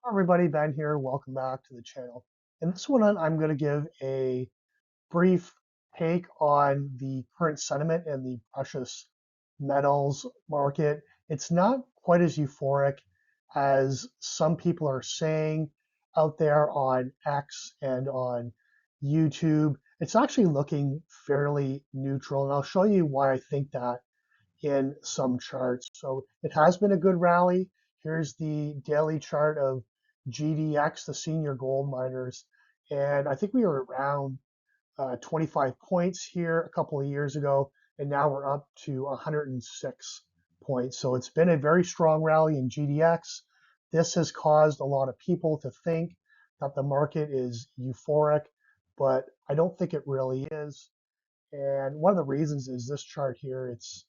Hi everybody, Ben here. Welcome back to the channel. In this one, I'm going to give a brief take on the current sentiment in the precious metals market. It's not quite as euphoric as some people are saying out there on X and on YouTube. It's actually looking fairly neutral, and I'll show you why I think that in some charts. So it has been a good rally. Here's the daily chart of GDX, the senior gold miners. And I think we were around 25 points here a couple of years ago, and now we're up to 106 points. So it's been a very strong rally in GDX. This has caused a lot of people to think that the market is euphoric, but I don't think it really is. And one of the reasons is this chart here. It's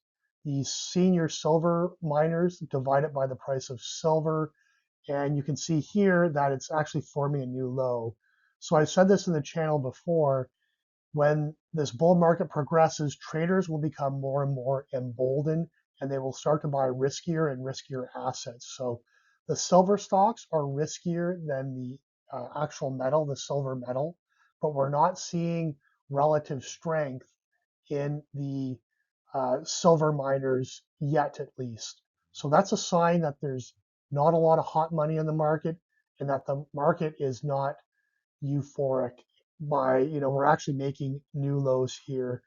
the senior silver miners divided by the price of silver. And you can see here that it's actually forming a new low. So I've said this in the channel before, when this bull market progresses, traders will become more and more emboldened and they will start to buy riskier and riskier assets. So the silver stocks are riskier than the actual metal, the silver metal, but we're not seeing relative strength in the silver miners yet, at least. So that's a sign that there's not a lot of hot money in the market and that the market is not euphoric by, we're actually making new lows here.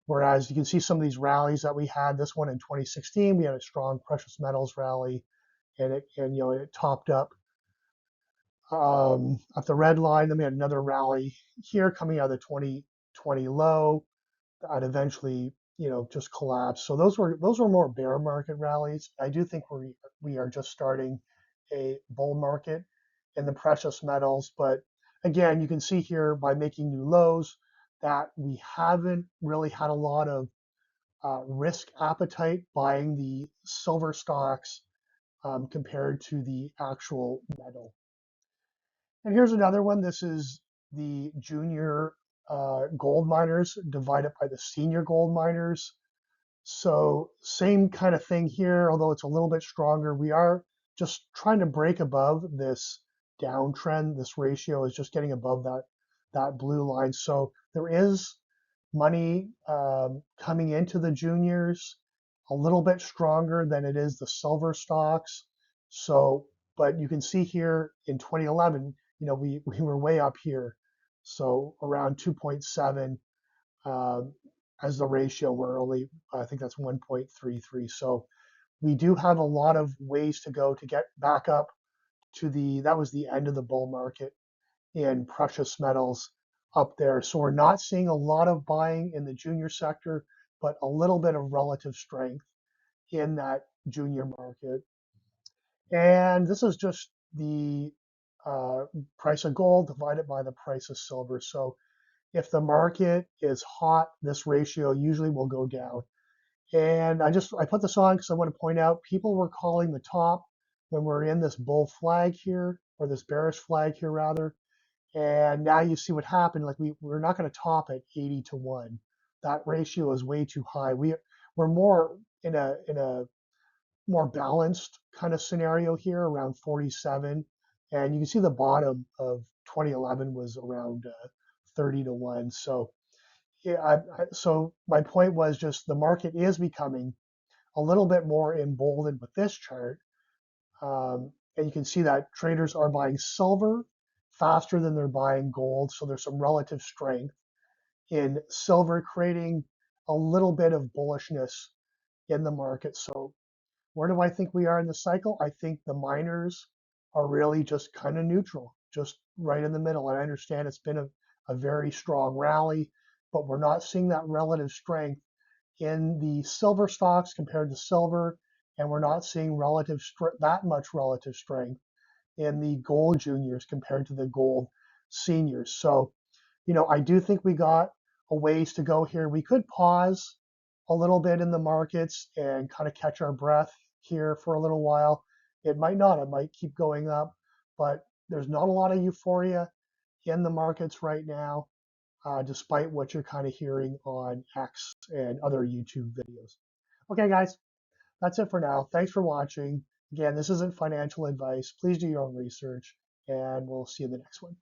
Whereas you can see some of these rallies that we had, this one in 2016, we had a strong precious metals rally and it topped up at the red line. Then we had another rally here coming out of the 2020 low that eventually, just collapsed. So those were more bear market rallies. I do think we are just starting a bull market in the precious metals. But again, you can see here by making new lows that we haven't really had a lot of risk appetite buying the silver stocks compared to the actual metal. And here's another one. This is the junior gold miners divided by the senior gold miners. So same kind of thing here, although it's a little bit stronger. We are just trying to break above this downtrend. This ratio is just getting above that blue line. So there is money coming into the juniors a little bit stronger than it is the silver stocks. So, but you can see here in 2011, we were way up here. So around 2.7 as the ratio. We're only, I think that's 1.33. So we do have a lot of ways to go to get back up to that was the end of the bull market in precious metals up there. So we're not seeing a lot of buying in the junior sector, but a little bit of relative strength in that junior market. And this is just the uh, price of gold divided by the price of silver. So if the market is hot, this ratio usually will go down. And I put this on because I want to point out people were calling the top when we're in this bull flag here, or this bearish flag here rather. And now you see what happened. Like we're not going to top at 80 to 1. That ratio is way too high. We're more in a more balanced kind of scenario here around 47. And you can see the bottom of 2011 was around 30 to 1. So yeah, so my point was just the market is becoming a little bit more emboldened with this chart. And you can see that traders are buying silver faster than they're buying gold. So there's some relative strength in silver, creating a little bit of bullishness in the market. So where do I think we are in the cycle? I think the miners are really just kind of neutral, just right in the middle. And I understand it's been a very strong rally, but we're not seeing that relative strength in the silver stocks compared to silver, and we're not seeing that much relative strength in the gold juniors compared to the gold seniors. So, I do think we got a ways to go here. We could pause a little bit in the markets and kind of catch our breath here for a little while. It might not, it might keep going up, but there's not a lot of euphoria in the markets right now, despite what you're kind of hearing on X and other YouTube videos. Okay, guys, that's it for now. Thanks for watching, Again, this isn't financial advice. Please do your own research, and we'll see you in the next one.